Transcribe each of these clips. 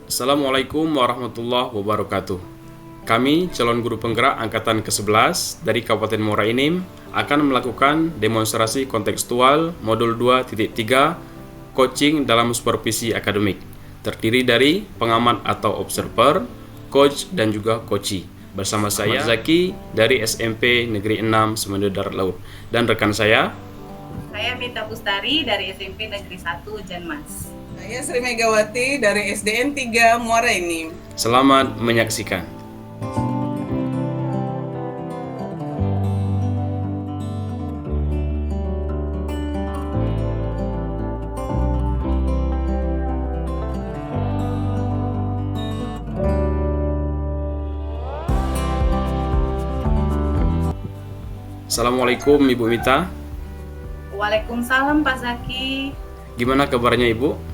Assalamualaikum warahmatullahi wabarakatuh. Kami, calon guru penggerak Angkatan ke-11 dari Kabupaten Muara Enim, akan melakukan demonstrasi kontekstual Modul 2.3 Coaching dalam Supervisi Akademik, terdiri dari pengamat atau observer, coach, dan juga coachee. Bersama saya, Zaki, dari SMP Negeri 6 Semendo Darat Laut. Dan rekan saya Mita Bustari dari SMP Negeri 1 Janmas. Saya Sri Megawati dari SDN 3 Muara Enim. Selamat menyaksikan. Assalamualaikum Ibu Mita. Waalaikumsalam Pak Zaki. Gimana kabarnya Ibu?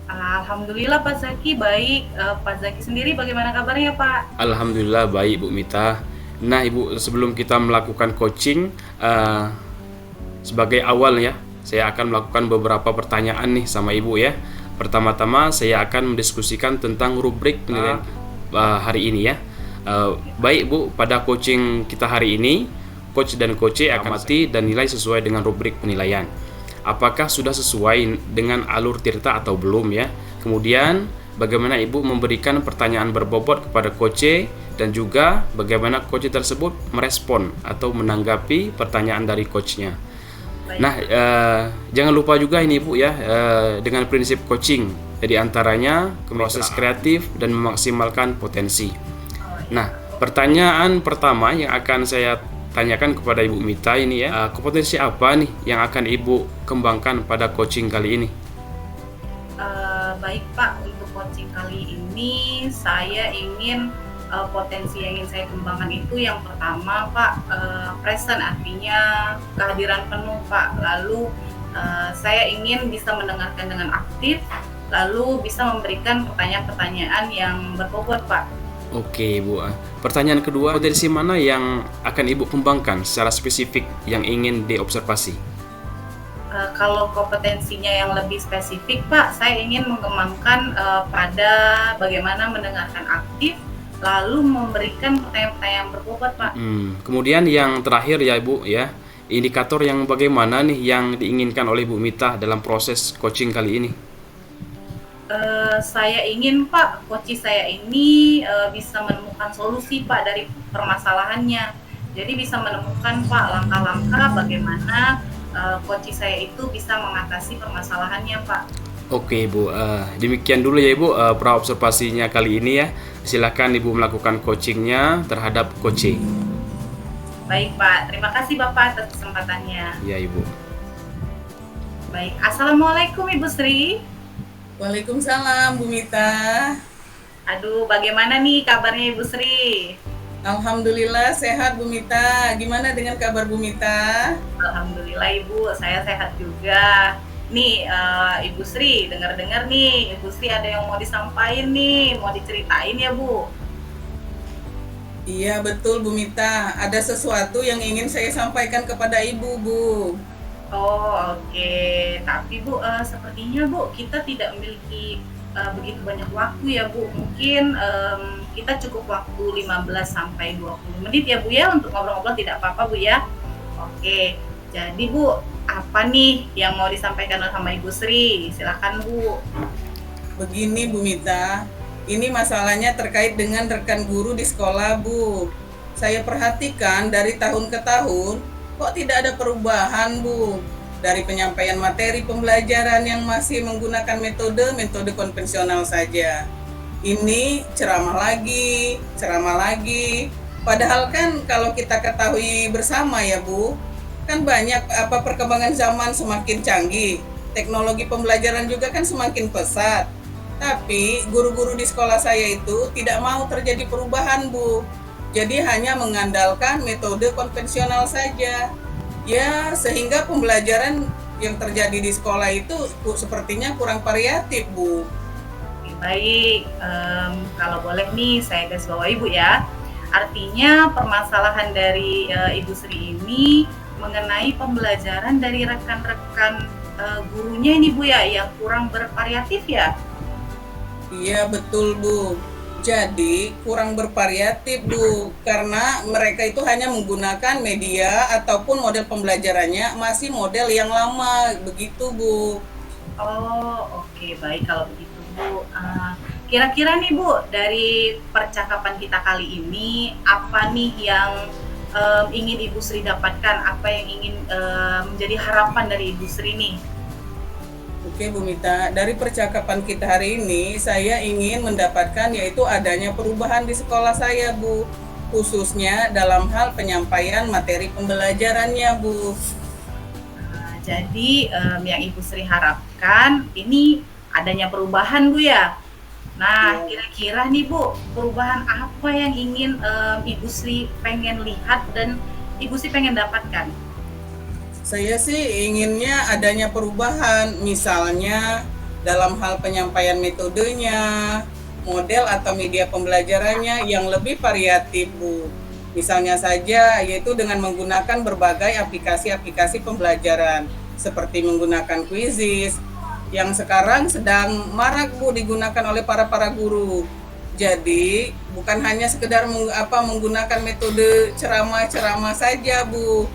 Alhamdulillah Pak Zaki baik. Pak Zaki sendiri bagaimana kabarnya Pak? Alhamdulillah baik Bu Mita. Nah Ibu, sebelum kita melakukan coaching, sebagai awal ya, saya akan melakukan beberapa pertanyaan nih sama Ibu ya. Pertama-tama saya akan mendiskusikan tentang rubrik penilaian hari ini ya. Baik Bu, pada coaching kita hari ini, coach dan coachee akan mati dan nilai sesuai dengan rubrik penilaian. Apakah sudah sesuai dengan alur tirta atau belum ya? Kemudian bagaimana Ibu memberikan pertanyaan berbobot kepada coachee dan juga bagaimana coachee tersebut merespon atau menanggapi pertanyaan dari coachnya. Nah, jangan lupa juga ini Ibu ya, dengan prinsip coaching, jadi antaranya proses kreatif dan memaksimalkan potensi. Nah, pertanyaan pertama yang akan saya tanyakan kepada Ibu Mita ini ya, kompetensi apa nih yang akan Ibu kembangkan pada coaching kali ini? Baik Pak, untuk coaching kali ini saya ingin potensi yang ingin saya kembangkan itu yang pertama Pak, present, artinya kehadiran penuh Pak. Lalu saya ingin bisa mendengarkan dengan aktif, lalu bisa memberikan pertanyaan-pertanyaan yang berbobot Pak. Oke Bu, pertanyaan kedua, potensi mana yang akan Ibu kembangkan secara spesifik yang ingin diobservasi? Kalau kompetensinya yang lebih spesifik Pak, saya ingin mengembangkan pada bagaimana mendengarkan aktif, lalu memberikan pertanyaan-pertanyaan berbobot Pak. Kemudian yang terakhir ya Ibu ya, indikator yang bagaimana nih yang diinginkan oleh Ibu Mita dalam proses coaching kali ini? Saya ingin Pak, coachee saya ini bisa menemukan solusi Pak dari permasalahannya. Jadi bisa menemukan Pak langkah-langkah bagaimana coachee saya itu bisa mengatasi permasalahannya Pak. Oke Bu, demikian dulu ya Ibu pra-observasinya kali ini ya. Silakan Ibu melakukan coachingnya terhadap coachee. Baik Pak, terima kasih Bapak atas kesempatannya. Ya Ibu. Baik, Assalamualaikum Ibu Sri. Waalaikumsalam Bu Mita. Aduh, bagaimana nih kabarnya Ibu Sri? Alhamdulillah sehat Bu Mita. Gimana dengan kabar Bu Mita? Alhamdulillah Ibu, saya sehat juga. Nih Ibu Sri, dengar-dengar nih Ibu Sri ada yang mau disampaikan nih, mau diceritain ya Bu? Iya betul Bu Mita. Ada sesuatu yang ingin saya sampaikan kepada Ibu Bu. Oh oke, tapi Bu sepertinya Bu kita tidak memiliki begitu banyak waktu ya Bu. Mungkin kita cukup waktu 15 sampai 20 menit ya Bu ya untuk ngobrol-ngobrol, tidak apa-apa Bu ya. Oke, jadi Bu apa nih yang mau disampaikan sama Ibu Sri? Silakan Bu. Begini Bu Mita, ini masalahnya terkait dengan rekan guru di sekolah Bu. Saya perhatikan dari tahun ke tahun kok tidak ada perubahan Bu, dari penyampaian materi pembelajaran yang masih menggunakan metode konvensional saja. Ini ceramah lagi. Padahal kan kalau kita ketahui bersama ya Bu, kan banyak perkembangan zaman semakin canggih, teknologi pembelajaran juga kan semakin pesat. Tapi guru-guru di sekolah saya itu tidak mau terjadi perubahan Bu. Jadi hanya mengandalkan metode konvensional saja. Ya, sehingga pembelajaran yang terjadi di sekolah itu sepertinya kurang variatif, Bu. Baik, kalau boleh nih saya garis bawahi Bu ya. Artinya permasalahan dari Ibu Sri ini mengenai pembelajaran dari rekan-rekan gurunya ini Bu ya, yang kurang bervariatif ya? Iya betul Bu. Jadi kurang bervariatif Bu, karena mereka itu hanya menggunakan media ataupun model pembelajarannya masih model yang lama, begitu Bu. Oh, oke, baik kalau begitu, Bu. Kira-kira nih, Bu, dari percakapan kita kali ini, apa nih yang ingin Ibu Sri dapatkan? Apa yang ingin menjadi harapan dari Ibu Sri nih? Oke Bu Mita, dari percakapan kita hari ini, saya ingin mendapatkan yaitu adanya perubahan di sekolah saya Bu, khususnya dalam hal penyampaian materi pembelajarannya Bu. Jadi yang Ibu Sri harapkan ini adanya perubahan, Bu ya. Nah, Ya. kira-kira nih Bu, perubahan apa yang ingin Ibu Sri pengen lihat dan Ibu Sri pengen dapatkan? Saya sih inginnya adanya perubahan, misalnya dalam hal penyampaian metodenya, model atau media pembelajarannya yang lebih variatif, Bu. Misalnya saja, yaitu dengan menggunakan berbagai aplikasi-aplikasi pembelajaran, seperti menggunakan Quizizz, yang sekarang sedang marak, Bu, digunakan oleh para guru. Jadi, bukan hanya sekedar menggunakan metode ceramah-ceramah saja, Bu.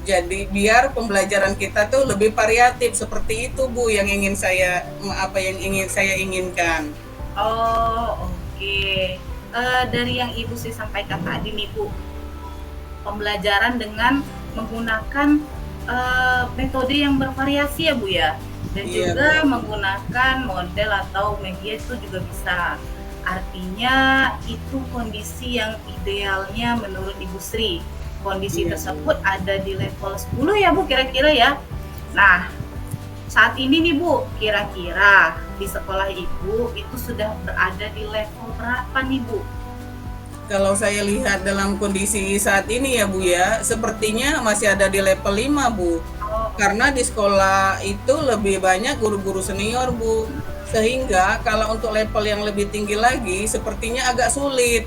Jadi biar pembelajaran kita tuh lebih variatif seperti itu Bu yang ingin saya inginkan. Oh, oke. Dari yang Ibu Sri sampaikan tadi nih Bu, pembelajaran dengan menggunakan metode yang bervariasi ya Bu ya, dan Iya juga Bu. menggunakan model atau media itu juga bisa. Artinya itu kondisi yang idealnya menurut Ibu Sri. Kondisi Iya Bu. tersebut ada di level 10 ya Bu kira-kira ya. Nah, saat ini nih Bu, kira-kira di sekolah Ibu itu sudah berada di level berapa nih Bu? Kalau saya lihat dalam kondisi saat ini ya Bu ya, sepertinya masih ada di level 5 Bu. Oh, Karena di sekolah itu lebih banyak guru-guru senior Bu. Sehingga kalau untuk level yang lebih tinggi lagi sepertinya agak sulit.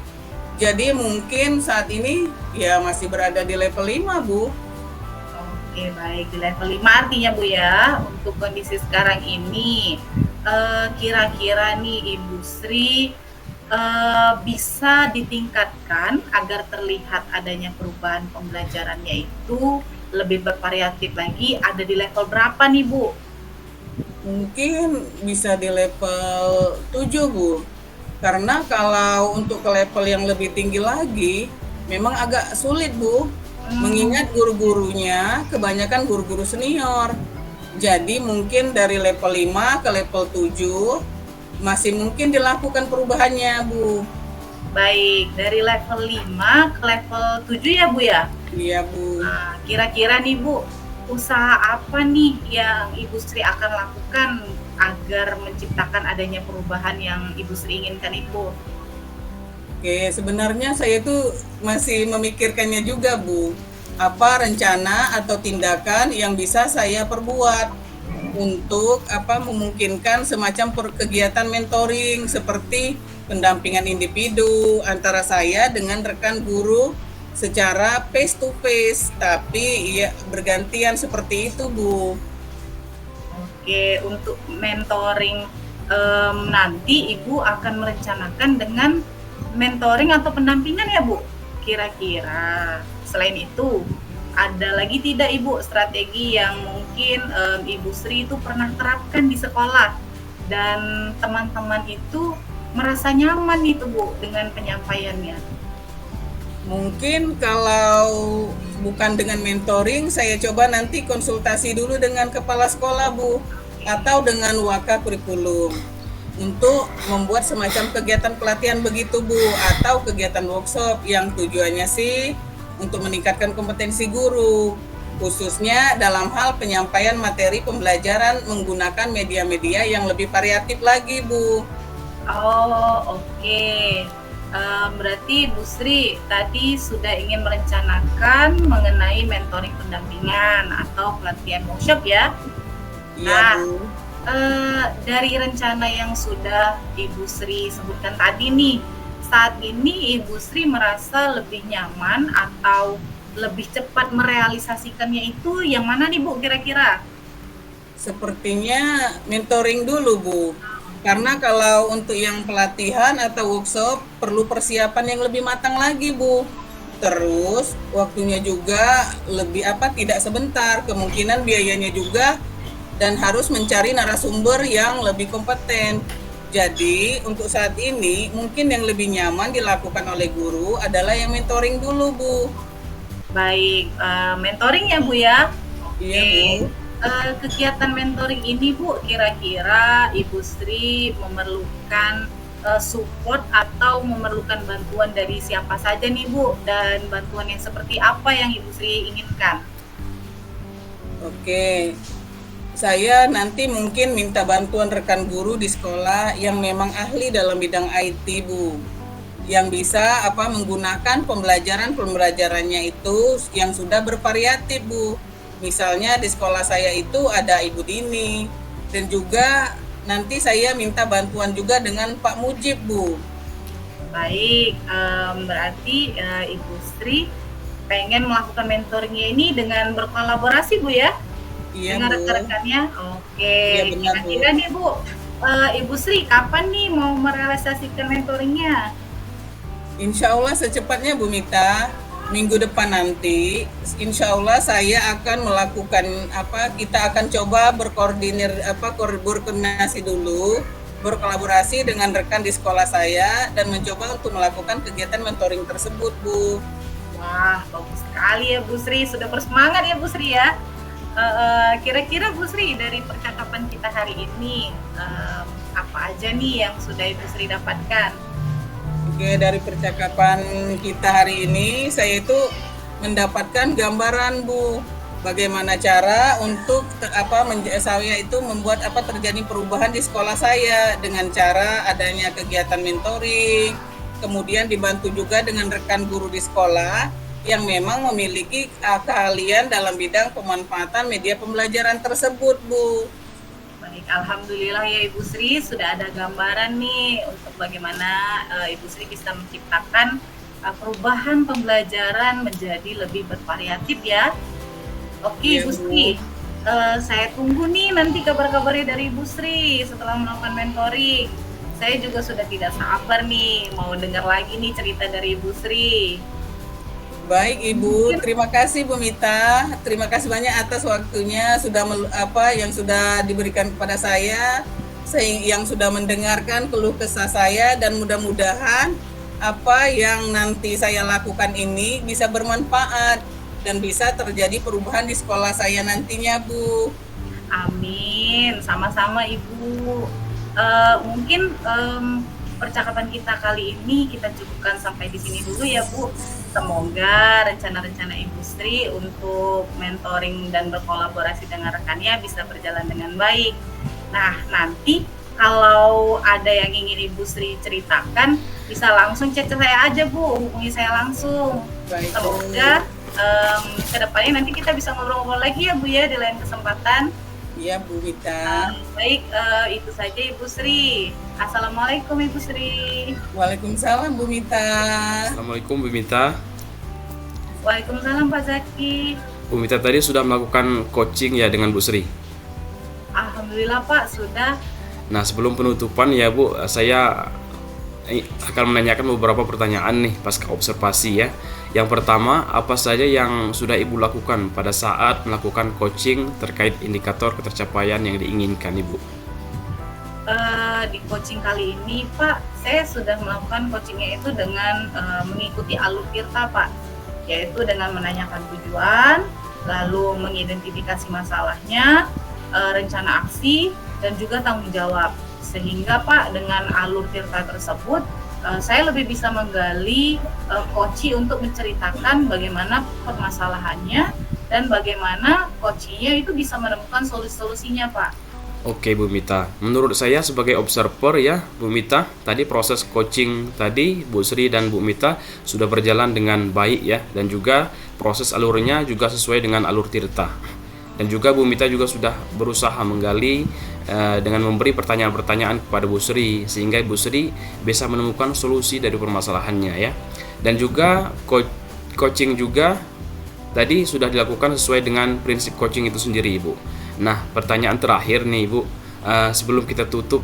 Jadi mungkin saat ini ya masih berada di level 5 Bu. oke, baik, di level 5 artinya Bu ya, untuk kondisi sekarang ini kira-kira nih Ibu Sri bisa ditingkatkan agar terlihat adanya perubahan pembelajarannya itu lebih bervariatif lagi, ada di level berapa nih Bu? Mungkin bisa di level 7 Bu. Karena kalau untuk ke level yang lebih tinggi lagi, memang agak sulit Bu. Mengingat guru-gurunya kebanyakan guru-guru senior. Jadi mungkin dari level 5 ke level 7 masih mungkin dilakukan perubahannya Bu. Baik, dari level 5 ke level 7 ya Bu ya? Iya Bu. Nah, kira-kira nih Bu, usaha apa nih yang Ibu Sri akan lakukan agar menciptakan adanya perubahan yang Ibu Sri inginkan itu? Oke, sebenarnya saya tuh masih memikirkannya juga Bu. Apa rencana atau tindakan yang bisa saya perbuat untuk memungkinkan semacam kegiatan mentoring seperti pendampingan individu antara saya dengan rekan guru secara face to face, tapi ya bergantian seperti itu Bu. Oke, untuk mentoring nanti Ibu akan merencanakan dengan mentoring atau pendampingan ya Bu? Kira-kira selain itu ada lagi tidak Ibu strategi yang mungkin Ibu Sri itu pernah terapkan di sekolah dan teman-teman itu merasa nyaman itu Bu dengan penyampaiannya? Mungkin kalau bukan dengan mentoring, saya coba nanti konsultasi dulu dengan kepala sekolah Bu, atau dengan waka kurikulum untuk membuat semacam kegiatan pelatihan begitu Bu, atau kegiatan workshop yang tujuannya sih untuk meningkatkan kompetensi guru, khususnya dalam hal penyampaian materi pembelajaran menggunakan media-media yang lebih variatif lagi Bu. Oh, oke. Berarti Bu Sri tadi sudah ingin merencanakan mengenai mentoring pendampingan atau pelatihan workshop ya. Iya Nah, Bu. dari rencana yang sudah Ibu Sri sebutkan tadi nih, saat ini Ibu Sri merasa lebih nyaman atau lebih cepat merealisasikannya itu yang mana nih Bu kira-kira? Sepertinya mentoring dulu Bu. Karena kalau untuk yang pelatihan atau workshop perlu persiapan yang lebih matang lagi, Bu. Terus waktunya juga lebih tidak sebentar, kemungkinan biayanya juga dan harus mencari narasumber yang lebih kompeten. Jadi untuk saat ini mungkin yang lebih nyaman dilakukan oleh guru adalah yang mentoring dulu, Bu. Baik, mentoring ya Bu ya. Iya, Bu. Kegiatan mentoring ini Bu, kira-kira Ibu Sri memerlukan support atau memerlukan bantuan dari siapa saja nih Bu, dan bantuan yang seperti apa yang Ibu Sri inginkan? Oke, saya nanti mungkin minta bantuan rekan guru di sekolah yang memang ahli dalam bidang IT, Bu. Yang bisa menggunakan pembelajarannya itu yang sudah bervariatif, Bu. Misalnya di sekolah saya itu ada Ibu Dini, dan juga nanti saya minta bantuan juga dengan Pak Mujib, Bu. Baik, berarti Ibu Sri pengen melakukan mentoringnya ini dengan berkolaborasi Bu ya? Iya, Dengan Bu. rekan-rekannya? Oke, Iya, benar, Bu. kira-kira nih Bu, Ibu Sri kapan nih mau merealisasikan mentoringnya? Insya Allah secepatnya, Bu Mita. Minggu depan nanti, insya Allah saya akan melakukan kita akan coba berkoordinasi dulu, berkolaborasi dengan rekan di sekolah saya dan mencoba untuk melakukan kegiatan mentoring tersebut, Bu. Wah, bagus sekali ya Bu Sri, sudah bersemangat ya Bu Sri ya. Kira-kira Bu Sri dari percakapan kita hari ini, apa aja nih yang sudah Ibu Sri dapatkan? Oke, dari percakapan kita hari ini, saya itu mendapatkan gambaran, Bu, bagaimana cara untuk saya itu membuat terjadi perubahan di sekolah saya dengan cara adanya kegiatan mentoring, kemudian dibantu juga dengan rekan guru di sekolah yang memang memiliki keahlian dalam bidang pemanfaatan media pembelajaran tersebut, Bu. Baik, alhamdulillah ya Ibu Sri sudah ada gambaran nih untuk bagaimana Ibu Sri bisa menciptakan perubahan pembelajaran menjadi lebih bervariatif ya. Oke, Iya, Ibu Bu. Sri, saya tunggu nih nanti kabar-kabarnya dari Ibu Sri setelah melakukan mentoring. Saya juga sudah tidak sabar nih mau dengar lagi nih cerita dari Ibu Sri. Baik, Ibu, terima kasih Bu Mita. Terima kasih banyak atas waktunya yang sudah diberikan kepada saya, yang sudah mendengarkan keluh kesah saya, dan mudah-mudahan apa yang nanti saya lakukan ini bisa bermanfaat dan bisa terjadi perubahan di sekolah saya nantinya, Bu. Amin, sama-sama Ibu. Mungkin percakapan kita kali ini kita cukupkan sampai di sini dulu ya Bu. Semoga rencana-rencana Ibu Sri untuk mentoring dan berkolaborasi dengan rekannya bisa berjalan dengan baik. Nah, nanti kalau ada yang ingin Ibu Sri ceritakan, bisa langsung chat saya aja Bu, hubungi saya langsung. Baik, Semoga kedepannya nanti kita bisa ngobrol-ngobrol lagi ya Bu ya di lain kesempatan. Iya, Bu Mita. Baik, itu saja Ibu Sri. Assalamualaikum Ibu Sri. Waalaikumsalam, Bu Mita. Assalamualaikum Bu Mita. Waalaikumsalam Pak Zaki. Bu Mita tadi sudah melakukan coaching ya dengan Bu Sri. Alhamdulillah Pak, sudah. Nah, sebelum penutupan ya Bu, saya akan menanyakan beberapa pertanyaan nih pasca observasi ya. Yang pertama, apa saja yang sudah Ibu lakukan pada saat melakukan coaching terkait indikator ketercapaian yang diinginkan Ibu? Di coaching kali ini Pak, saya sudah melakukan coachingnya itu dengan mengikuti alur Tirta Pak, yaitu dengan menanyakan tujuan, lalu mengidentifikasi masalahnya, rencana aksi, dan juga tanggung jawab. Sehingga Pak, dengan alur Tirta tersebut, saya lebih bisa menggali coachee untuk menceritakan bagaimana permasalahannya dan bagaimana coachee-nya itu bisa menemukan solusi-solusinya Pak. Oke Bu Mita, menurut saya sebagai observer ya Bu Mita, tadi proses coaching tadi Bu Sri dan Bu Mita sudah berjalan dengan baik ya, dan juga proses alurnya juga sesuai dengan alur Tirta. Dan juga Bu Mita juga sudah berusaha menggali dengan memberi pertanyaan-pertanyaan kepada Bu Sri, sehingga Bu Sri bisa menemukan solusi dari permasalahannya ya. Dan juga coaching juga tadi sudah dilakukan sesuai dengan prinsip coaching itu sendiri Ibu. Nah, pertanyaan terakhir nih Ibu, sebelum kita tutup,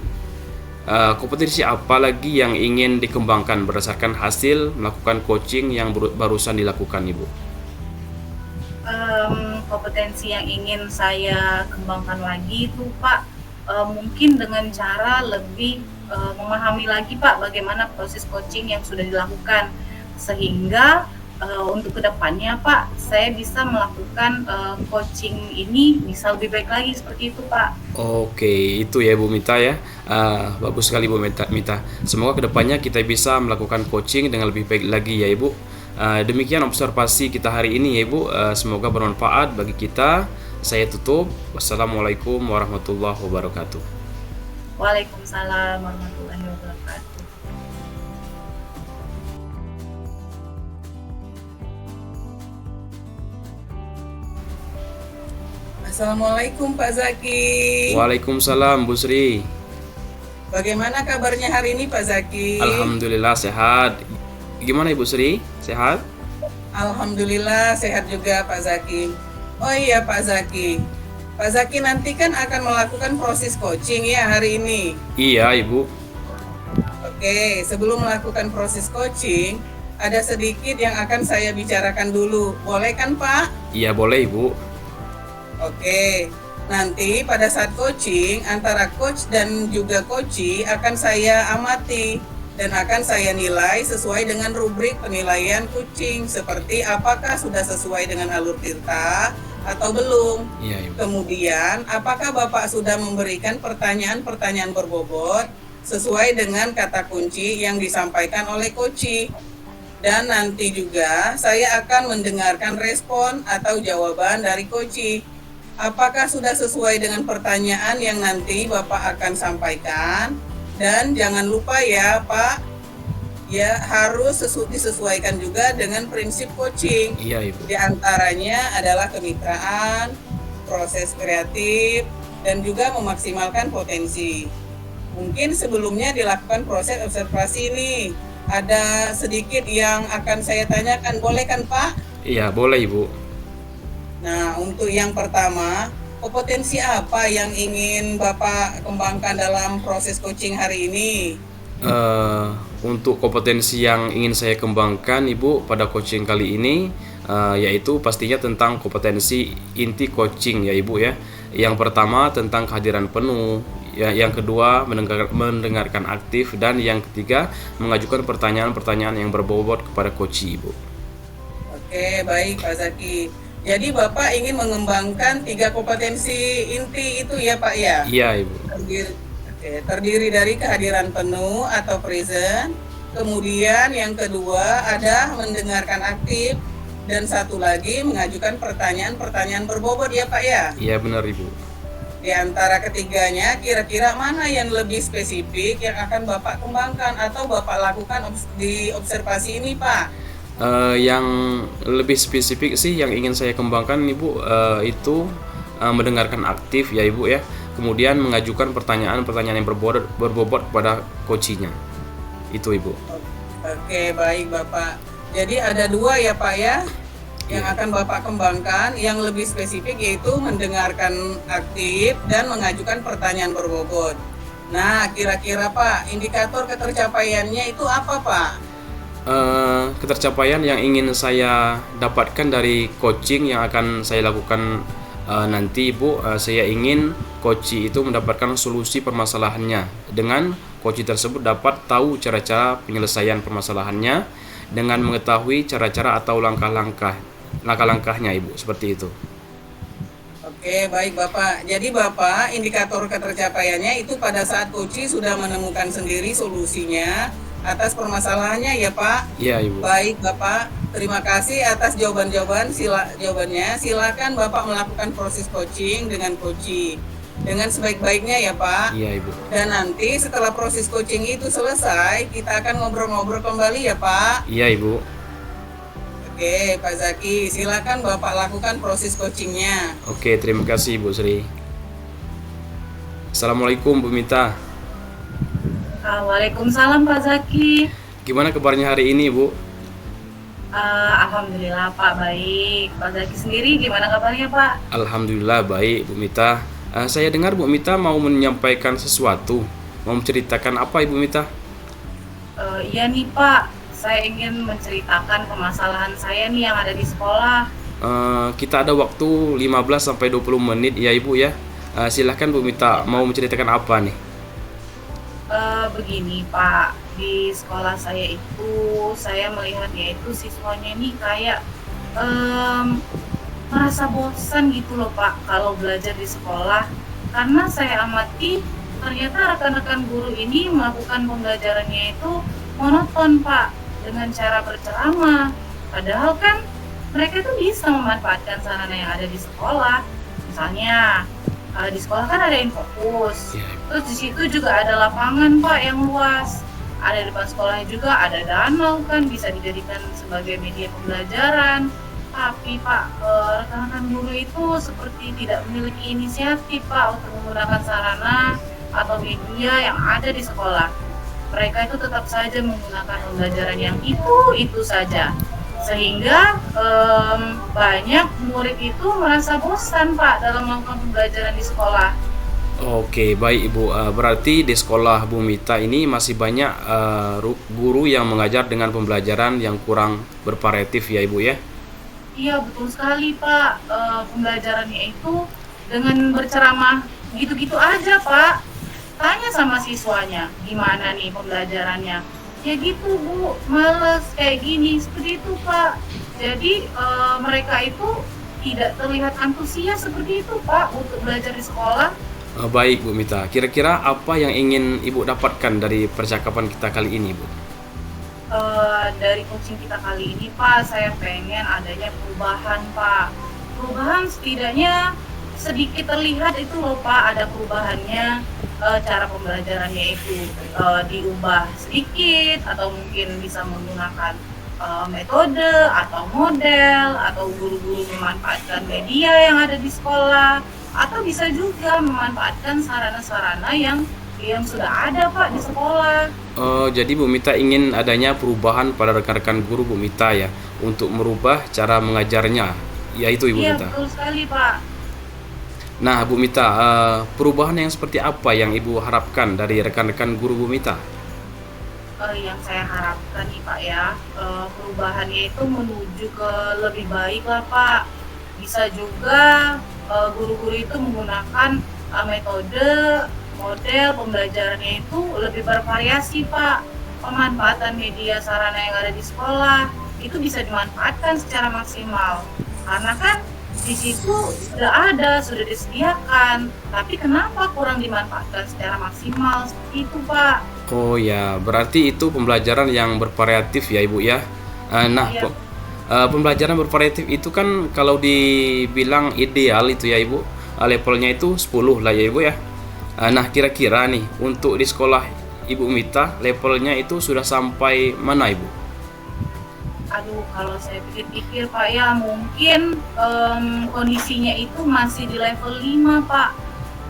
Kompetensi apa lagi yang ingin dikembangkan berdasarkan hasil melakukan coaching yang barusan dilakukan Ibu? Kompetensi yang ingin saya kembangkan lagi itu Pak, mungkin dengan cara lebih memahami lagi Pak bagaimana proses coaching yang sudah dilakukan, sehingga untuk kedepannya Pak saya bisa melakukan coaching ini bisa lebih baik lagi seperti itu Pak. Oke, itu ya Bu Mita ya. Bagus sekali Bu Mita. Semoga kedepannya kita bisa melakukan coaching dengan lebih baik lagi ya Ibu. Demikian observasi kita hari ini ya Ibu. Semoga bermanfaat bagi kita. Saya tutup. Wassalamualaikum warahmatullahi wabarakatuh. Waalaikumsalam warahmatullahi wabarakatuh. Assalamualaikum Pak Zaki. Waalaikumsalam Bu Sri. Bagaimana kabarnya hari ini Pak Zaki? Alhamdulillah sehat. Gimana Ibu Sri? Sehat? Alhamdulillah sehat juga Pak Zaki. Oh iya Pak Zaki. Pak Zaki nanti kan akan melakukan proses coaching ya hari ini. Iya Ibu. Oke, sebelum melakukan proses coaching, ada sedikit yang akan saya bicarakan dulu. Boleh kan Pak? Iya boleh Ibu. Oke, nanti pada saat coaching antara coach dan juga coachee akan saya amati dan akan saya nilai sesuai dengan rubrik penilaian coaching, seperti apakah sudah sesuai dengan alur tirta atau belum. Iya Ibu. Kemudian apakah Bapak sudah memberikan pertanyaan-pertanyaan berbobot sesuai dengan kata kunci yang disampaikan oleh coachee. Dan nanti juga saya akan mendengarkan respon atau jawaban dari coachee. Apakah sudah sesuai dengan pertanyaan yang nanti Bapak akan sampaikan? Dan jangan lupa ya Pak, ya harus disesuaikan juga dengan prinsip coaching. Iya Ibu. Di antaranya adalah kemitraan, proses kreatif, dan juga memaksimalkan potensi. Mungkin sebelumnya dilakukan proses observasi nih. Ada sedikit yang akan saya tanyakan, boleh kan Pak? Iya boleh Ibu. Nah, untuk yang pertama, kompetensi apa yang ingin Bapak kembangkan dalam proses coaching hari ini? Untuk kompetensi yang ingin saya kembangkan Ibu pada coaching kali ini, yaitu pastinya tentang kompetensi inti coaching ya Ibu ya. Yang pertama tentang kehadiran penuh, ya, yang kedua mendengarkan aktif, dan yang ketiga mengajukan pertanyaan-pertanyaan yang berbobot kepada coachee Ibu. Oke, baik Pak Zaki. Jadi Bapak ingin mengembangkan 3 kompetensi inti itu ya Pak ya? Iya Ibu. Terdiri dari kehadiran penuh atau present, kemudian yang kedua ada mendengarkan aktif, dan satu lagi mengajukan pertanyaan-pertanyaan berbobot ya Pak ya? Iya benar Ibu. Di antara ketiganya kira-kira mana yang lebih spesifik yang akan Bapak kembangkan atau Bapak lakukan di observasi ini Pak? Yang lebih spesifik sih yang ingin saya kembangkan Ibu, itu mendengarkan aktif ya Ibu ya. Kemudian mengajukan pertanyaan-pertanyaan yang berbobot kepada coachee-nya. Itu Ibu. Oke, baik Bapak. Jadi ada 2 ya Pak ya yang akan Bapak kembangkan, yang lebih spesifik yaitu mendengarkan aktif dan mengajukan pertanyaan berbobot. Nah, kira-kira Pak, indikator ketercapaiannya itu apa Pak? Ketercapaian yang ingin saya dapatkan dari coaching yang akan saya lakukan nanti Ibu, saya ingin coachee itu mendapatkan solusi permasalahannya, dengan coachee tersebut dapat tahu cara-cara penyelesaian permasalahannya dengan mengetahui cara-cara atau langkah-langkahnya Ibu, seperti itu. Oke, baik Bapak. Jadi Bapak, indikator ketercapaiannya itu pada saat coachee sudah menemukan sendiri solusinya atas permasalahannya ya Pak? Iya Ibu. Baik Bapak, terima kasih atas jawabannya. Silakan Bapak melakukan proses coaching dengan coachee dengan sebaik-baiknya ya Pak. Iya Ibu. Dan nanti setelah proses coaching itu selesai, kita akan ngobrol-ngobrol kembali ya Pak. Iya Ibu. Oke Pak Zaki, silakan Bapak lakukan proses coachingnya. Oke, terima kasih Bu Sri. Assalamualaikum Bu Mita. Waalaikumsalam Pak Zaki. Gimana kabarnya hari ini Bu? Alhamdulillah Pak, baik. Pak Zaki sendiri gimana kabarnya Pak? Alhamdulillah baik Bu Mita. Saya dengar Bu Mita mau menyampaikan sesuatu. Mau menceritakan apa Ibu Mita? Iya nih Pak, saya ingin menceritakan permasalahan saya nih yang ada di sekolah. Kita ada waktu 15 sampai 20 menit ya Ibu ya. Silahkan Bu Mita, mau menceritakan apa nih? Begini Pak, di sekolah saya itu saya melihat yaitu siswanya ini kayak em, merasa bosan gitu loh Pak kalau belajar di sekolah. Karena saya amati ternyata rekan-rekan guru ini melakukan pembelajarannya itu monoton Pak dengan cara berceramah. Padahal kan mereka tuh bisa memanfaatkan sarana yang ada di sekolah. Misalnya di sekolah kan ada infokus. Ya, Terus di situ juga ada lapangan Pak yang luas. Ada depan sekolahnya juga ada danau kan bisa dijadikan sebagai media pembelajaran. Tapi Pak, rekan-rekan guru itu seperti tidak memiliki inisiatif Pak untuk menggunakan sarana atau media yang ada di sekolah. Mereka itu tetap saja menggunakan pembelajaran yang itu saja. Sehingga banyak murid itu merasa bosan Pak dalam melakukan pembelajaran di sekolah. Oke, baik Ibu. Berarti di sekolah Bu Mita ini masih banyak guru yang mengajar dengan pembelajaran yang kurang bervariatif ya Ibu ya. Iya betul sekali Pak. Pembelajarannya itu dengan berceramah gitu-gitu aja Pak. Tanya sama siswanya gimana nih pembelajarannya. Ya gitu Bu, males kayak gini seperti itu Pak. Jadi mereka itu tidak terlihat antusias seperti itu Pak untuk belajar di sekolah. Baik Bu Mita, kira-kira apa yang ingin Ibu dapatkan dari percakapan kita kali ini Bu? Dari coaching kita kali ini Pak, saya pengen adanya perubahan Pak. Perubahan setidaknya sedikit terlihat itu loh Pak, ada perubahannya. Cara pembelajarannya itu diubah sedikit atau mungkin bisa menggunakan metode atau model atau guru-guru memanfaatkan media yang ada di sekolah atau bisa juga memanfaatkan sarana-sarana yang sudah ada Pak di sekolah. Jadi Bu Mita ingin adanya perubahan pada rekan-rekan guru Bu Mita ya, untuk merubah cara mengajarnya. Ya itu Ibu Iya Mita. betul sekali Pak. Nah Bu Mita, perubahan yang seperti apa yang Ibu harapkan dari rekan-rekan guru Bu Mita? Yang saya harapkan nih Pak ya, perubahannya itu menuju ke lebih baik lah Pak. Bisa juga guru-guru itu menggunakan metode, model pembelajarannya itu lebih bervariasi Pak. Pemanfaatan media sarana yang ada di sekolah itu bisa dimanfaatkan secara maksimal. Karena kan di situ sudah disediakan, tapi kenapa kurang dimanfaatkan secara maksimal seperti itu Pak? Oh ya, berarti itu pembelajaran yang bervariatif ya Ibu ya. Iya. Pembelajaran bervariatif itu kan kalau dibilang ideal itu ya Ibu, levelnya itu 10 lah ya Ibu ya. Nah kira-kira nih untuk di sekolah Ibu Mita levelnya itu sudah sampai mana Ibu? Aduh, kalau saya pikir-pikir Pak ya mungkin kondisinya itu masih di level 5 Pak.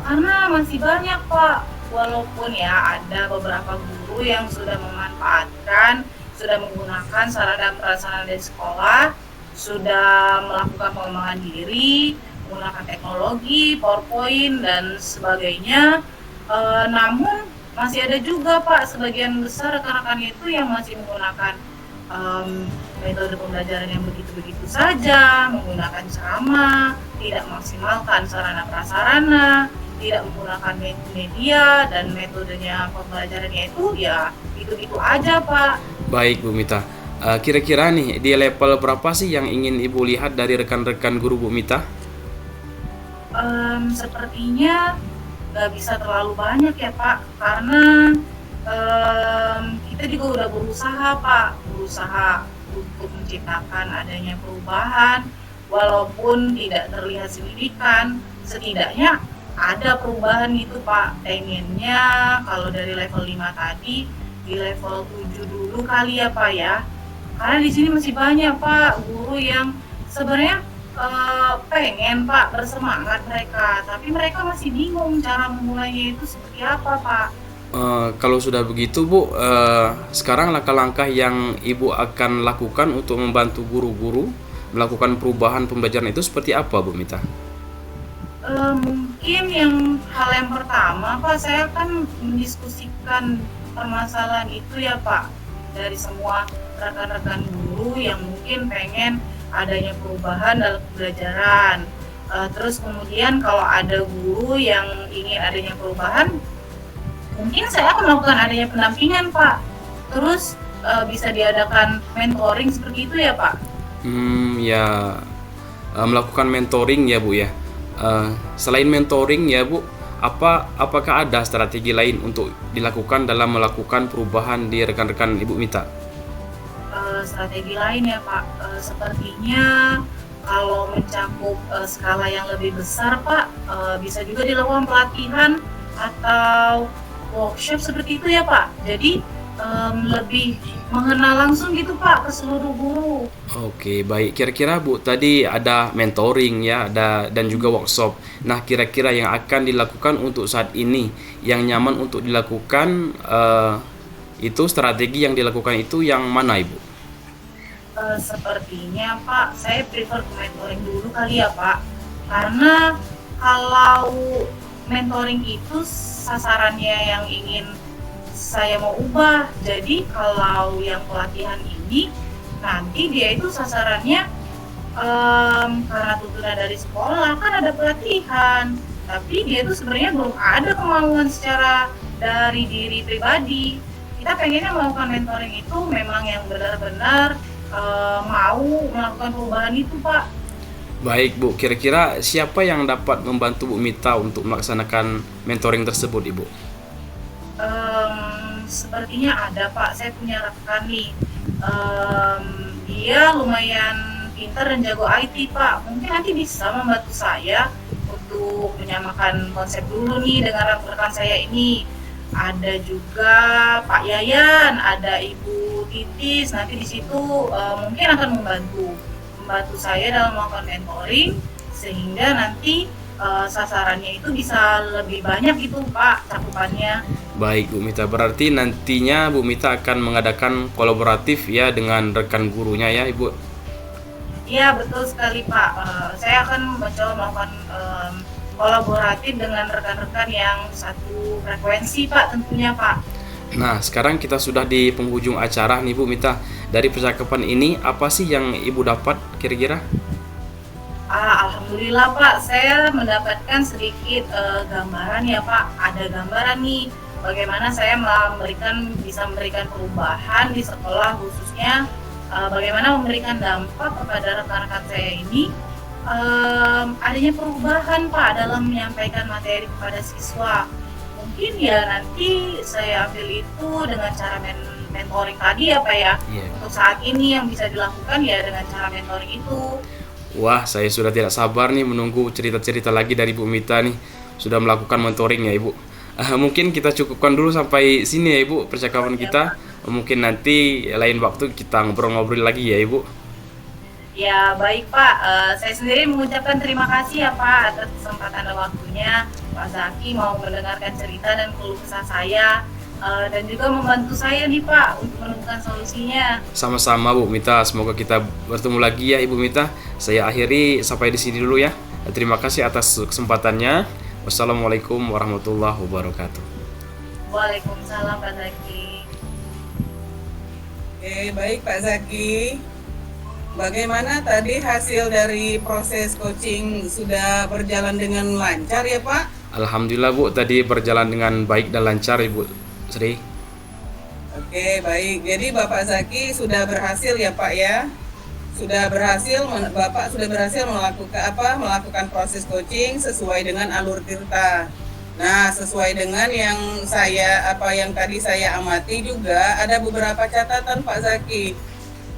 Karena masih banyak Pak. Walaupun ya ada beberapa guru yang sudah memanfaatkan, sudah menggunakan sarana prasarana dari sekolah, sudah melakukan pengembangan diri, menggunakan teknologi, PowerPoint dan sebagainya. Namun masih ada juga Pak sebagian besar rekan-rekannya itu yang masih menggunakan metode pembelajaran yang begitu-begitu saja, menggunakan ceramah, tidak maksimalkan sarana prasarana, tidak menggunakan media dan metodenya pembelajarannya itu ya itu aja Pak. Baik Bu Mita, kira-kira nih di level berapa sih yang ingin Ibu lihat dari rekan-rekan guru Bu Mita? Sepertinya nggak bisa terlalu banyak ya Pak, karena kita juga udah berusaha Pak, untuk menciptakan adanya perubahan, walaupun tidak terlihat signifikan, setidaknya ada perubahan gitu Pak. Pengennya kalau dari level 5 tadi di level 7 dulu kali ya Pak ya, karena di sini masih banyak Pak guru yang sebenarnya pengen Pak bersemangat mereka, tapi mereka masih bingung cara memulainya itu seperti apa Pak. Kalau sudah begitu Bu, sekarang langkah-langkah yang Ibu akan lakukan untuk membantu guru-guru melakukan perubahan pembelajaran itu seperti apa Bu Mita? Mungkin hal yang pertama Pak, saya kan mendiskusikan permasalahan itu ya Pak, dari semua rekan-rekan guru yang mungkin pengen adanya perubahan dalam pembelajaran. Terus kemudian kalau ada guru yang ingin adanya perubahan, mungkin saya akan melakukan adanya pendampingan Pak. Terus bisa diadakan mentoring seperti itu ya Pak. Ya, melakukan mentoring ya Bu ya. Selain mentoring ya Bu, apakah ada strategi lain untuk dilakukan dalam melakukan perubahan di rekan-rekan Ibu Mita? Strategi lain ya Pak, sepertinya kalau mencakup skala yang lebih besar Pak, bisa juga dilakukan pelatihan atau workshop seperti itu ya Pak. Jadi lebih mengenal langsung gitu Pak ke seluruh guru. Oke, baik. Kira-kira Bu, tadi ada mentoring ya, dan juga workshop. Nah, kira-kira yang akan dilakukan untuk saat ini, yang nyaman untuk dilakukan, itu strategi yang dilakukan itu yang mana Ibu? Sepertinya Pak, saya prefer ke mentoring dulu kali ya Pak. Karena kalau mentoring itu sasarannya yang ingin saya mau ubah. Jadi kalau yang pelatihan ini nanti dia itu sasarannya karena tuntunan dari sekolah kan ada pelatihan, tapi dia itu sebenarnya belum ada kemauan secara dari diri pribadi. Kita pengennya melakukan mentoring itu memang yang benar-benar mau melakukan perubahan itu Pak. Baik Bu, kira-kira siapa yang dapat membantu Bu Mita untuk melaksanakan mentoring tersebut Ibu? Sepertinya ada Pak, saya punya rekan nih, dia lumayan pintar dan jago IT Pak. Mungkin nanti bisa membantu saya untuk menyamakan konsep dulu nih dengan rekan saya ini. Ada juga Pak Yayan, ada Ibu Titis, nanti di situ mungkin akan membantu saya dalam melakukan mentoring, sehingga nanti sasarannya itu bisa lebih banyak gitu Pak cakupannya. Baik Bu Mita, berarti nantinya Bu Mita akan mengadakan kolaboratif ya dengan rekan gurunya ya Ibu? Iya betul sekali Pak, saya akan mencoba melakukan kolaboratif dengan rekan-rekan yang satu frekuensi Pak tentunya Pak. Nah, sekarang kita sudah di penghujung acara nih Bu Mita. Dari percakapan ini, apa sih yang Ibu dapat kira-kira? Alhamdulillah Pak, saya mendapatkan sedikit gambaran ya Pak. Ada gambaran nih bagaimana saya bisa memberikan perubahan di sekolah, khususnya bagaimana memberikan dampak kepada rekan-rekan saya ini. Adanya perubahan Pak dalam menyampaikan materi kepada siswa. Mungkin ya nanti saya ambil itu dengan cara mentoring tadi ya Pak ya. Yeah. Untuk saat ini yang bisa dilakukan ya dengan cara mentoring itu. Wah, saya sudah tidak sabar nih menunggu cerita-cerita lagi dari Bu Mita nih. Sudah melakukan mentoring ya Ibu. Mungkin kita cukupkan dulu sampai sini ya Ibu percakapan kita. Mungkin nanti lain waktu kita ngobrol-ngobrol lagi ya Ibu. Ya baik Pak, saya sendiri mengucapkan terima kasih ya Pak atas kesempatan dan waktunya. Pak Zaki mau mendengarkan cerita dan keluh kesah saya, dan juga membantu saya nih Pak untuk menemukan solusinya. Sama-sama Bu Mita, semoga kita bertemu lagi ya Ibu Mita. Saya akhiri sampai di sini dulu ya. Terima kasih atas kesempatannya. Wassalamualaikum warahmatullahi wabarakatuh. Waalaikumsalam Pak Zaki. Oke, baik Pak Zaki. Bagaimana tadi hasil dari proses coaching, sudah berjalan dengan lancar ya Pak? Alhamdulillah Bu, tadi berjalan dengan baik dan lancar Ibu Sri. Oke, baik. Jadi Bapak Zaki sudah berhasil ya Pak ya? Bapak sudah berhasil melakukan proses coaching sesuai dengan alur Tirta. Nah, sesuai dengan yang tadi saya amati juga ada beberapa catatan Pak Zaki.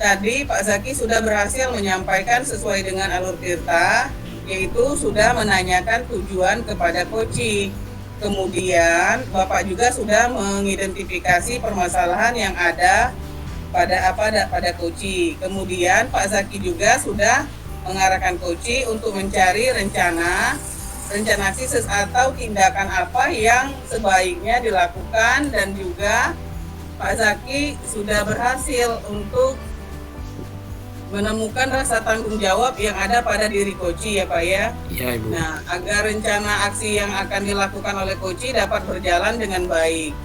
Tadi Pak Zaki sudah berhasil menyampaikan sesuai dengan alur Tirta, yaitu sudah menanyakan tujuan kepada coaching. Kemudian Bapak juga sudah mengidentifikasi permasalahan yang ada pada coaching. Kemudian Pak Zaki juga sudah mengarahkan coaching untuk mencari rencana aksi atau tindakan apa yang sebaiknya dilakukan, dan juga Pak Zaki sudah berhasil untuk menemukan rasa tanggung jawab yang ada pada diri coach ya Pak ya. Iya Ibu. Nah, agar rencana aksi yang akan dilakukan oleh coach dapat berjalan dengan baik.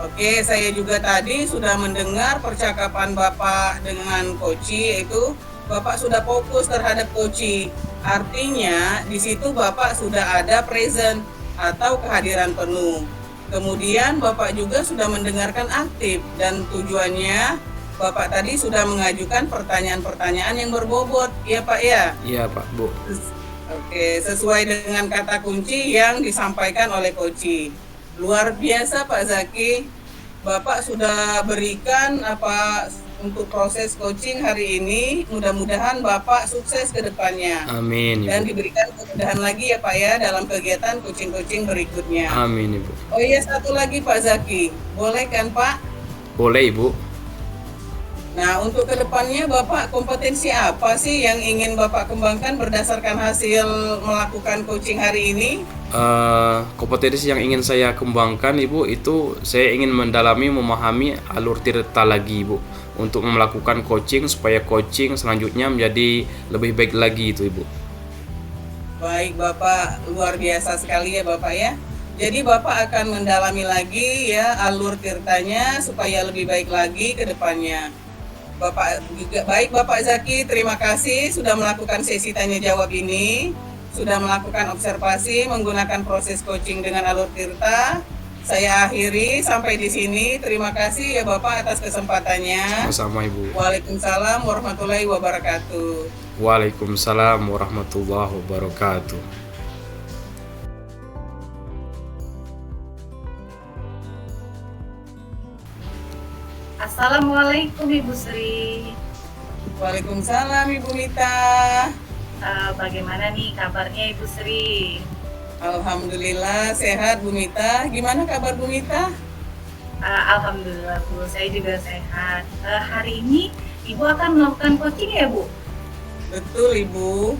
Oke, saya juga tadi sudah mendengar percakapan Bapak dengan coach, yaitu Bapak sudah fokus terhadap coach. Artinya di situ Bapak sudah ada present atau kehadiran penuh. Kemudian Bapak juga sudah mendengarkan aktif dan tujuannya Bapak tadi sudah mengajukan pertanyaan-pertanyaan yang berbobot, ya Pak ya? Iya Pak, Bu. Oke, sesuai dengan kata kunci yang disampaikan oleh coach. Luar biasa Pak Zaki, Bapak sudah berikan untuk proses coaching hari ini. Mudah-mudahan Bapak sukses ke depannya. Amin Dan Ibu. diberikan kemudahan lagi ya Pak ya dalam kegiatan coaching-coaching berikutnya. Amin Ibu. Oh iya, satu lagi Pak Zaki, boleh kan Pak? Boleh Ibu. Nah, untuk kedepannya Bapak kompetensi apa sih yang ingin Bapak kembangkan berdasarkan hasil melakukan coaching hari ini? Kompetensi yang ingin saya kembangkan Ibu itu saya ingin mendalami memahami alur tirta lagi Ibu untuk melakukan coaching supaya coaching selanjutnya menjadi lebih baik lagi itu Ibu. Baik Bapak, luar biasa sekali ya Bapak ya. Jadi Bapak akan mendalami lagi ya alur tirtanya supaya lebih baik lagi ke depannya. Bapak juga baik Bapak Zaki, terima kasih sudah melakukan sesi tanya jawab ini, sudah melakukan observasi menggunakan proses coaching dengan alur tirta. Saya akhiri sampai di sini. Terima kasih ya Bapak atas kesempatannya. Sama Ibu. Waalaikumsalam warahmatullahi wabarakatuh. Waalaikumsalam warahmatullahi wabarakatuh. Assalamualaikum Ibu Sri. Waalaikumsalam Ibu Mita. Bagaimana nih kabarnya Ibu Sri? Alhamdulillah sehat Bu Mita. Gimana kabar Bu Mita? Alhamdulillah Bu, saya juga sehat. Hari ini Ibu akan melakukan coaching ya Bu? Betul Ibu.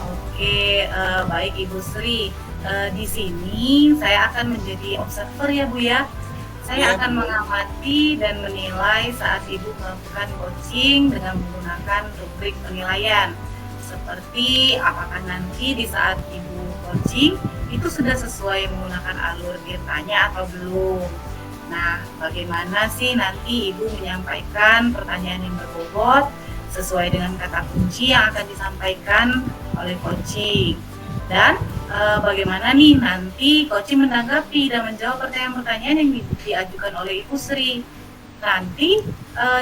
Oke, baik Ibu Sri. Di sini saya akan menjadi observer ya Bu ya. Saya Ya, akan Bu. mengamati dan menilai saat Ibu melakukan coaching dengan menggunakan rubrik penilaian. Seperti apakah nanti di saat Ibu coaching itu sudah sesuai menggunakan alur tirtanya atau belum. Nah, bagaimana sih nanti Ibu menyampaikan pertanyaan yang berbobot sesuai dengan kata kunci yang akan disampaikan oleh coaching. Dan bagaimana nih nanti coaching menanggapi dan menjawab pertanyaan-pertanyaan yang diajukan oleh Ibu Sri. Nanti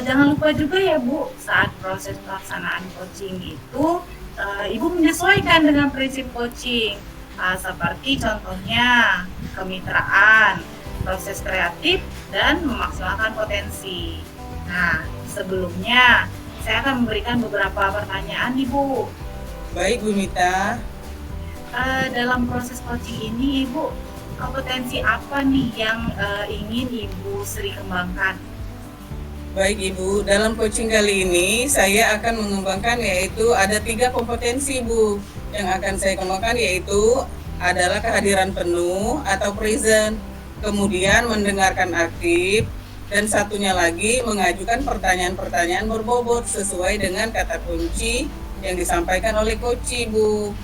jangan lupa juga ya Bu, saat proses pelaksanaan coaching itu Ibu menyesuaikan dengan prinsip coaching, seperti contohnya kemitraan, proses kreatif, dan memaksimalkan potensi. Nah, sebelumnya saya akan memberikan beberapa pertanyaan Ibu. Baik Bu Mita. Dalam proses coaching ini Ibu, kompetensi apa nih yang ingin Ibu Sri kembangkan? Baik Ibu, dalam coaching kali ini saya akan mengembangkan yaitu ada 3 kompetensi Bu yang akan saya kembangkan, yaitu adalah kehadiran penuh atau present, kemudian mendengarkan aktif, dan satunya lagi mengajukan pertanyaan-pertanyaan berbobot sesuai dengan kata kunci yang disampaikan oleh coach Bu.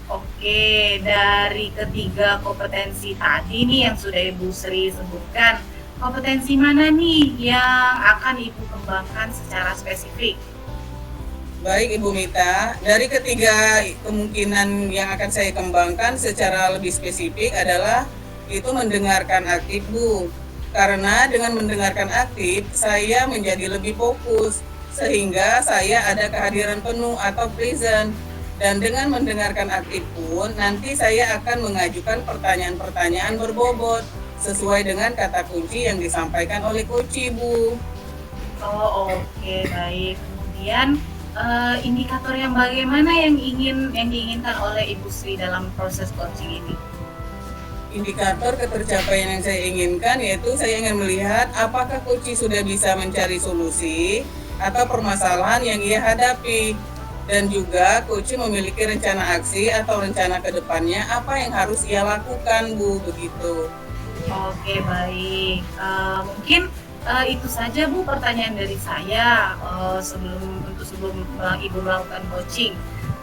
Oke, dari ketiga kompetensi tadi nih yang sudah Ibu Sri sebutkan, kompetensi mana nih yang akan Ibu kembangkan secara spesifik? Baik Ibu Mita, dari ketiga kemungkinan yang akan saya kembangkan secara lebih spesifik adalah itu mendengarkan aktif Bu. Karena dengan mendengarkan aktif, saya menjadi lebih fokus sehingga saya ada kehadiran penuh atau present. Dan dengan mendengarkan aktif pun, nanti saya akan mengajukan pertanyaan-pertanyaan berbobot sesuai dengan kata kunci yang disampaikan oleh coach Bu. Oh oke, baik. Kemudian indikator yang bagaimana yang diinginkan oleh Ibu Sri dalam proses coaching ini? Indikator ketercapaian yang saya inginkan yaitu saya ingin melihat apakah coach sudah bisa mencari solusi atau permasalahan yang ia hadapi. Dan juga coach memiliki rencana aksi atau rencana ke depannya apa yang harus ia lakukan Bu, begitu. Oke baik, mungkin Itu saja Bu pertanyaan dari saya sebelum Ibu melakukan coaching,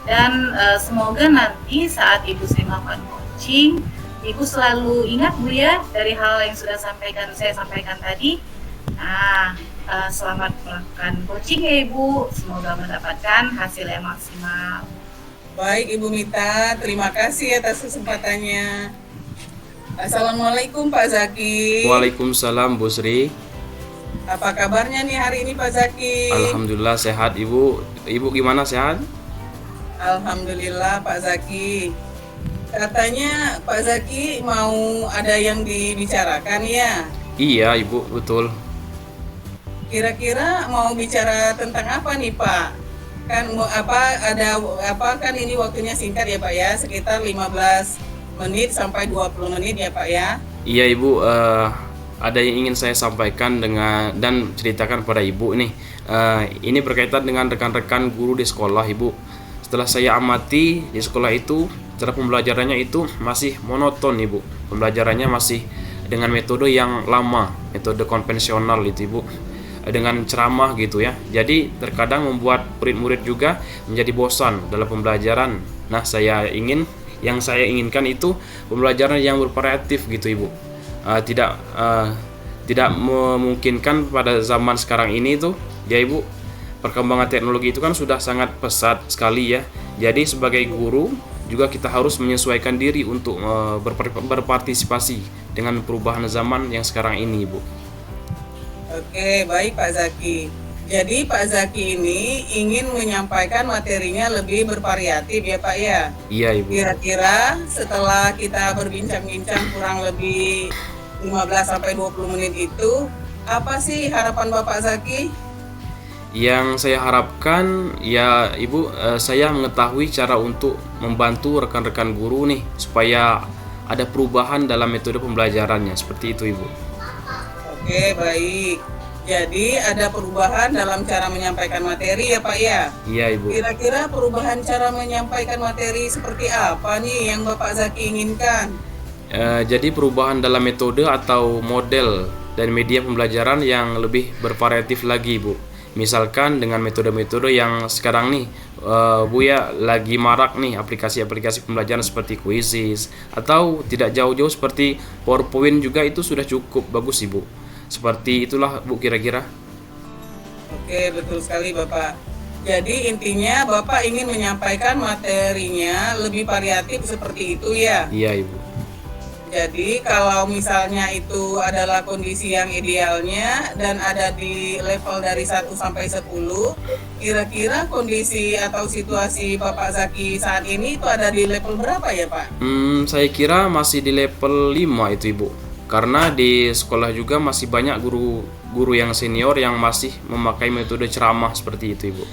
dan semoga nanti saat Ibu melakukan coaching Ibu selalu ingat Bu ya dari hal yang sudah saya sampaikan tadi. Nah, selamat melakukan coaching ya Ibu, semoga mendapatkan hasil yang maksimal. Baik Ibu Mita, terima kasih atas kesempatannya. Assalamualaikum Pak Zaki. Waalaikumsalam Bu Sri. Apa kabarnya nih hari ini Pak Zaki? Alhamdulillah sehat Ibu. Ibu gimana, sehat? Alhamdulillah Pak Zaki. Katanya Pak Zaki mau ada yang dibicarakan ya? Iya Ibu, betul. Kira-kira mau bicara tentang apa nih Pak? Kan kan ini waktunya singkat ya Pak ya, sekitar 15 menit sampai 20 menit ya Pak ya? Iya Ibu, ada yang ingin saya sampaikan dan ceritakan pada Ibu nih. Ini berkaitan dengan rekan-rekan guru di sekolah Ibu. Setelah saya amati di sekolah itu, cara pembelajarannya itu masih monoton Ibu. Pembelajarannya masih dengan metode yang lama, metode konvensional itu Ibu, dengan ceramah gitu ya. Jadi terkadang membuat murid-murid juga menjadi bosan dalam pembelajaran. Nah, yang saya inginkan itu pembelajaran yang bervariatif gitu Ibu. Tidak memungkinkan pada zaman sekarang ini tuh ya Ibu, perkembangan teknologi itu kan sudah sangat pesat sekali ya. Jadi sebagai guru juga kita harus menyesuaikan diri untuk berpartisipasi dengan perubahan zaman yang sekarang ini Ibu. Oke, baik Pak Zaki. Jadi Pak Zaki ini ingin menyampaikan materinya lebih bervariatif ya Pak ya? Iya Ibu. Kira-kira setelah kita berbincang-bincang kurang lebih 15-20 menit itu, apa sih harapan Bapak Zaki? Yang saya harapkan ya Ibu, saya mengetahui cara untuk membantu rekan-rekan guru nih supaya ada perubahan dalam metode pembelajarannya, seperti itu Ibu. Oke, baik. Jadi ada perubahan dalam cara menyampaikan materi ya Pak ya? Iya Ibu. Kira-kira perubahan cara menyampaikan materi seperti apa nih yang Bapak Zaki inginkan? Jadi perubahan dalam metode atau model dan media pembelajaran yang lebih bervariatif lagi Bu. Misalkan dengan metode-metode yang sekarang nih Bu ya lagi marak nih, aplikasi-aplikasi pembelajaran seperti Quizzes, atau tidak jauh-jauh seperti PowerPoint juga itu sudah cukup bagus Ibu. Seperti itulah Bu kira-kira. Oke, betul sekali Bapak. Jadi intinya Bapak ingin menyampaikan materinya lebih variatif seperti itu ya? Iya Ibu. Jadi kalau misalnya itu adalah kondisi yang idealnya dan ada di level dari 1 sampai 10, kira-kira kondisi atau situasi Bapak Zaki saat ini itu ada di level berapa ya Pak? Saya kira masih di level 5 itu Ibu. Karena di sekolah juga masih banyak guru yang senior yang masih memakai metode ceramah seperti itu Ibu.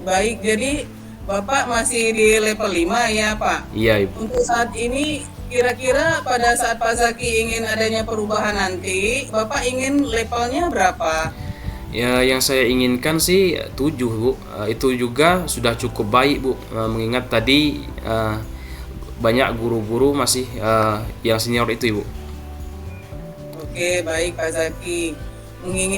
Baik, jadi Bapak masih di level 5 ya Pak? Iya Ibu. Untuk saat ini kira-kira pada saat Pak Zaki ingin adanya perubahan nanti, Bapak ingin levelnya berapa? Ya, yang saya inginkan sih 7 Bu. Itu juga sudah cukup baik Bu. Mengingat tadi banyak guru-guru masih yang senior itu Ibu. Oke, baik Pak Zaki.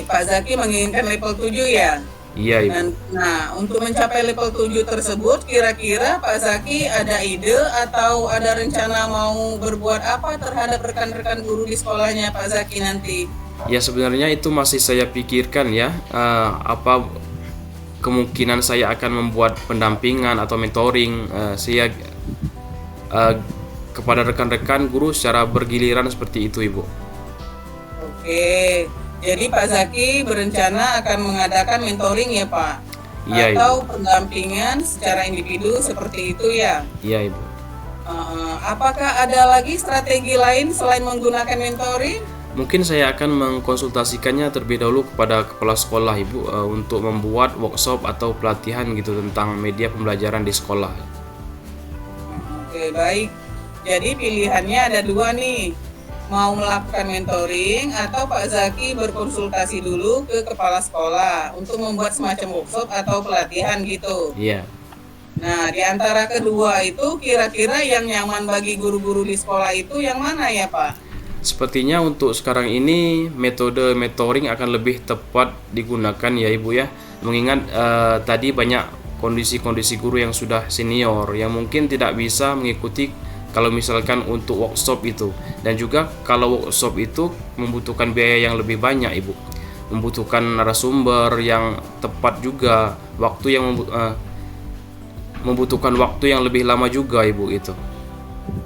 Pak Zaki menginginkan level 7 ya? Iya Ibu. Nah, untuk mencapai level 7 tersebut, kira-kira Pak Zaki ada ide atau ada rencana mau berbuat apa terhadap rekan-rekan guru di sekolahnya Pak Zaki nanti? Ya sebenarnya itu masih saya pikirkan ya, apa kemungkinan saya akan membuat pendampingan atau mentoring kepada rekan-rekan guru secara bergiliran seperti itu Ibu. Oke. Jadi Pak Zaki berencana akan mengadakan mentoring ya Pak? Iya Atau Ibu. pendampingan secara individu seperti itu ya? Iya Ibu. Apakah ada lagi strategi lain selain menggunakan mentoring? Mungkin saya akan mengkonsultasikannya terlebih dahulu kepada kepala sekolah Ibu untuk membuat workshop atau pelatihan gitu tentang media pembelajaran di sekolah. Oke, baik. Jadi pilihannya ada 2 nih. Mau melakukan mentoring atau Pak Zaki berkonsultasi dulu ke kepala sekolah untuk membuat semacam workshop atau pelatihan gitu. Iya. Nah, di antara kedua itu kira-kira yang nyaman bagi guru-guru di sekolah itu yang mana ya Pak? Sepertinya untuk sekarang ini metode mentoring akan lebih tepat digunakan ya Ibu ya. Mengingat tadi banyak kondisi-kondisi guru yang sudah senior yang mungkin tidak bisa mengikuti kalau misalkan untuk workshop itu. Dan juga kalau workshop itu membutuhkan biaya yang lebih banyak Ibu. Membutuhkan narasumber yang tepat juga, membutuhkan waktu yang lebih lama juga Ibu itu.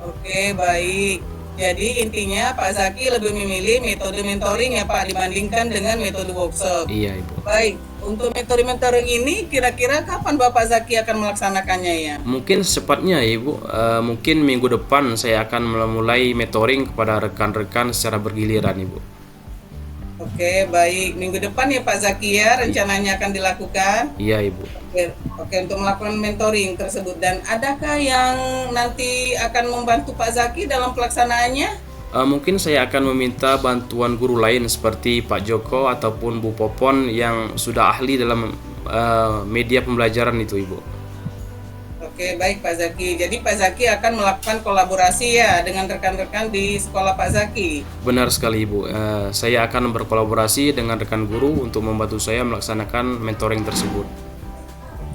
Oke, baik. Jadi intinya Pak Zaki lebih memilih metode mentoring ya Pak dibandingkan dengan metode workshop. Iya Ibu. Baik, untuk metode mentoring ini kira-kira kapan Bapak Zaki akan melaksanakannya ya? Mungkin secepatnya ya Ibu. Mungkin minggu depan saya akan mulai mentoring kepada rekan-rekan secara bergiliran Ibu. Oke, baik. Minggu depan ya Pak Zaki ya rencananya akan dilakukan. Iya Ibu. Oke, untuk melakukan mentoring tersebut. Dan adakah yang nanti akan membantu Pak Zaki dalam pelaksanaannya? Mungkin saya akan meminta bantuan guru lain seperti Pak Joko ataupun Bu Popon yang sudah ahli dalam media pembelajaran itu Ibu. Oke, baik Pak Zaki. Jadi Pak Zaki akan melakukan kolaborasi ya dengan rekan-rekan di sekolah Pak Zaki. Benar sekali Ibu. Saya akan berkolaborasi dengan rekan guru untuk membantu saya melaksanakan mentoring tersebut.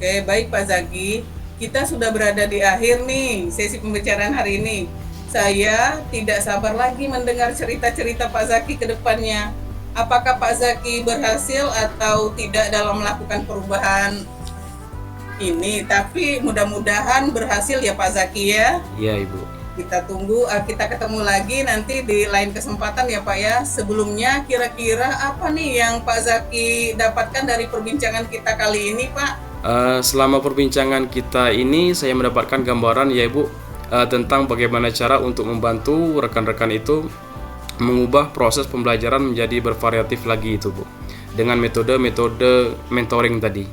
Oke, baik Pak Zaki. Kita sudah berada di akhir nih sesi pembicaraan hari ini. Saya tidak sabar lagi mendengar cerita-cerita Pak Zaki ke depannya. Apakah Pak Zaki berhasil atau tidak dalam melakukan perubahan ini? Tapi mudah-mudahan berhasil ya Pak Zaki ya. Iya Ibu. Kita tunggu, kita ketemu lagi nanti di lain kesempatan ya Pak ya. Sebelumnya kira-kira apa nih yang Pak Zaki dapatkan dari perbincangan kita kali ini Pak? Selama perbincangan kita ini saya mendapatkan gambaran ya Ibu tentang bagaimana cara untuk membantu rekan-rekan itu mengubah proses pembelajaran menjadi bervariatif lagi itu Bu, dengan metode-metode mentoring tadi.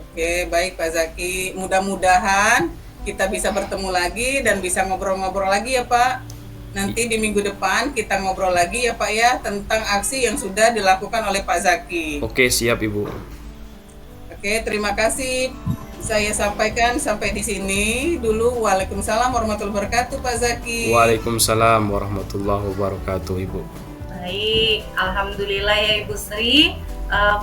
Oke, baik Pak Zaki. Mudah-mudahan kita bisa bertemu lagi dan bisa ngobrol-ngobrol lagi ya Pak. Nanti di minggu depan kita ngobrol lagi ya Pak ya tentang aksi yang sudah dilakukan oleh Pak Zaki. Oke, siap Ibu. Oke, terima kasih. Saya sampaikan sampai di sini dulu. Waalaikumsalam warahmatullahi wabarakatuh Pak Zaki. Waalaikumsalam warahmatullahi wabarakatuh Ibu. Baik, alhamdulillah ya Ibu Sri.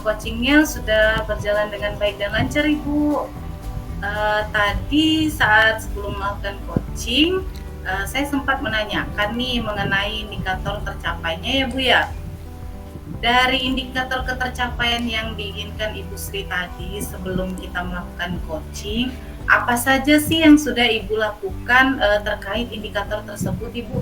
Coachingnya sudah berjalan dengan baik dan lancar Ibu. Tadi saat sebelum melakukan coaching, saya sempat menanyakan nih mengenai indikator tercapainya ya Bu ya. Dari indikator ketercapaian yang diinginkan Ibu Sri tadi sebelum kita melakukan coaching, apa saja sih yang sudah Ibu lakukan terkait indikator tersebut Ibu?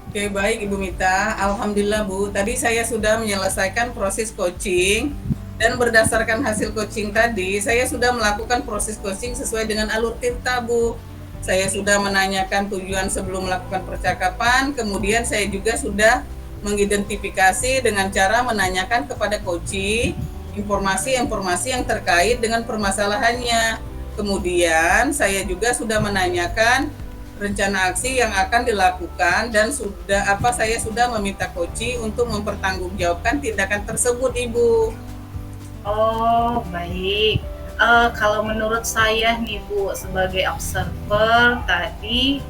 Oke, baik Ibu Mita. Alhamdulillah Bu, tadi saya sudah menyelesaikan proses coaching dan berdasarkan hasil coaching tadi, saya sudah melakukan proses coaching sesuai dengan alur Tirta Bu. Saya sudah menanyakan tujuan sebelum melakukan percakapan, kemudian saya juga sudah mengidentifikasi dengan cara menanyakan kepada coaching informasi-informasi yang terkait dengan permasalahannya. Kemudian saya juga sudah menanyakan rencana aksi yang akan dilakukan dan saya sudah meminta coaching untuk mempertanggungjawabkan tindakan tersebut Ibu. Oh, baik. Kalau menurut saya nih Bu, sebagai observer tadi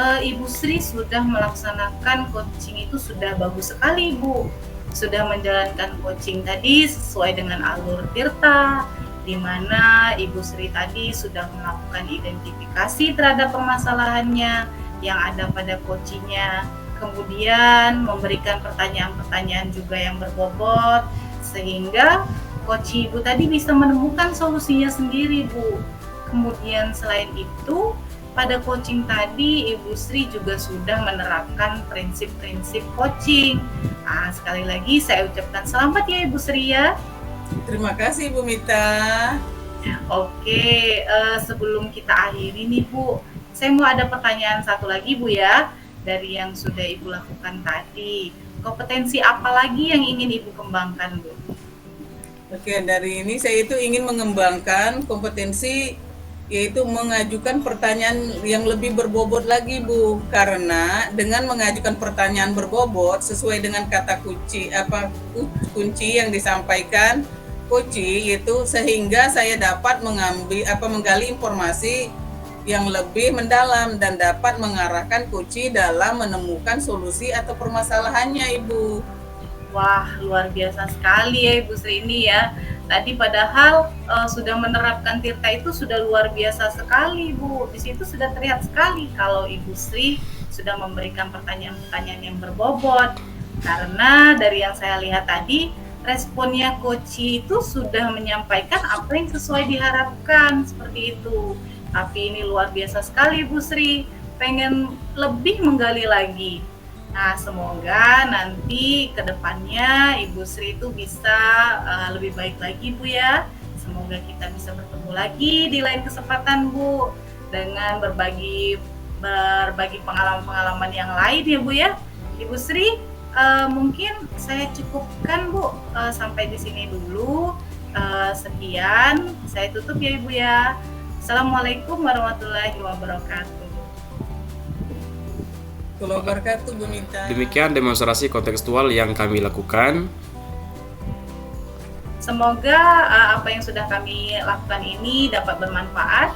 Ibu Sri sudah melaksanakan coaching itu sudah bagus sekali Bu. Sudah menjalankan coaching tadi sesuai dengan alur Tirta, di mana Ibu Sri tadi sudah melakukan identifikasi terhadap permasalahannya yang ada pada coachingnya, kemudian memberikan pertanyaan-pertanyaan juga yang berbobot sehingga coach Ibu tadi bisa menemukan solusinya sendiri Bu. Kemudian selain itu pada coaching tadi Ibu Sri juga sudah menerapkan prinsip-prinsip coaching. Sekali lagi saya ucapkan selamat ya Ibu Sri ya. Terima kasih Bu Mita. Oke, sebelum kita akhiri nih Bu, saya mau ada pertanyaan satu lagi Bu ya, dari yang sudah Ibu lakukan tadi. Kompetensi apa lagi yang ingin Ibu kembangkan Bu? Oke, dari ini saya itu ingin mengembangkan kompetensi yaitu mengajukan pertanyaan yang lebih berbobot lagi Bu, karena dengan mengajukan pertanyaan berbobot sesuai dengan kata kunci yang disampaikan kunci itu, sehingga saya dapat menggali informasi yang lebih mendalam dan dapat mengarahkan Koci dalam menemukan solusi atau permasalahannya, Ibu. Wah, luar biasa sekali ya Ibu Sri ini ya. Tadi padahal sudah menerapkan Tirta itu sudah luar biasa sekali, Bu. Di situ sudah terlihat sekali kalau Ibu Sri sudah memberikan pertanyaan-pertanyaan yang berbobot. Karena dari yang saya lihat tadi, responnya Koci itu sudah menyampaikan apa yang sesuai diharapkan, seperti itu. Tapi ini luar biasa sekali, Bu Sri. Pengen lebih menggali lagi. Nah, semoga nanti ke depannya Ibu Sri itu bisa lebih baik lagi, Bu ya. Semoga kita bisa bertemu lagi di lain kesempatan, Bu, dengan berbagi pengalaman-pengalaman yang lain ya, Bu ya. Ibu Sri, mungkin saya cukupkan, Bu, sampai di sini dulu. Sekian, saya tutup ya, Ibu ya. Assalamualaikum warahmatullahi wabarakatuh. Kalau wabarakatuh, Bu Mita. Demikian demonstrasi kontekstual yang kami lakukan. Semoga apa yang sudah kami lakukan ini dapat bermanfaat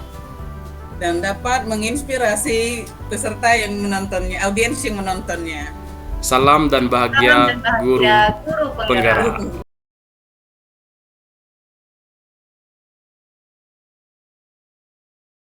dan dapat menginspirasi peserta yang menontonnya, audiens yang menontonnya. Salam dan bahagia, Salam dan bahagia guru penggarap.